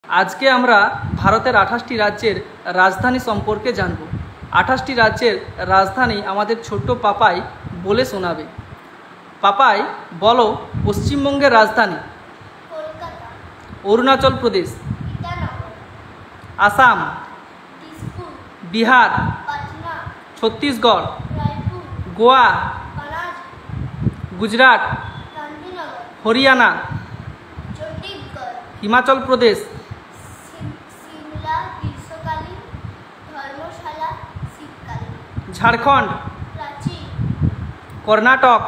আজকে আমরা ভারতের 28টি রাজ্যের রাজধানী সম্পর্কে জানব। 28টি রাজ্যের রাজধানী আমাদের ছোট্ট পাপাই বলে শোনাবে। পাপাই বলো পশ্চিমবঙ্গের রাজধানী। কলকাতা, অরুণাচল প্রদেশ, ইটানগর, আসাম, দিসপুর, বিহার, পাটনা, ছত্তিশগড়, রায়পুর, গোয়া, পানাজি, গুজরাট, গান্ধীনগর, হরিয়ানা, চণ্ডীগড়, হিমাচল প্রদেশ, সিমলা গ্রীষ্মকালীন, ধর্মশালা শীতকালীন, ঝাড়খণ্ড, রাঁচি, কর্ণাটক,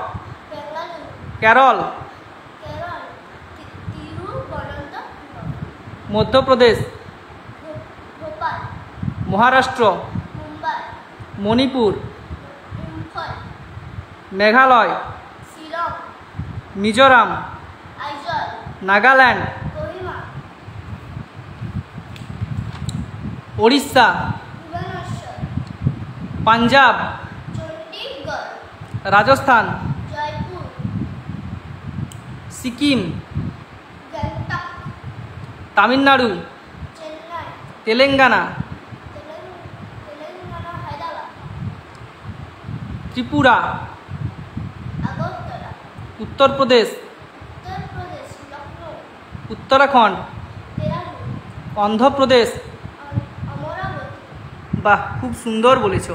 বেঙ্গালুরু, কেরল, কেরল, তিরুবনন্তপুরম, মধ্যপ্রদেশ, ভোপাল, মহারাষ্ট্র, মুম্বাই, মণিপুর, ইম্ফল, মেঘালয়, শিলং, মিজোরাম, আইজল, নাগাল্যান্ড, কোহিমা, ওড়িশা, ভুবনেশ্বর, পাঞ্জাব, চণ্ডীগড়, রাজস্থান, জয়পুর, সিকিম, গ্যাংটক, তামিলনাড়ু, চেন্নাই, তেলেঙ্গানা, তেলেঙ্গানা, হায়দ্রাবাদ, ত্রিপুরা, আগরতলা, উত্তরপ্রদেশ, উত্তরপ্রদেশ, লখনৌ, উত্তরাখণ্ড, দেরাদুন, অন্ধ্রপ্রদেশ। অমরাবতী। বাহ, খুব সুন্দর বলেছো।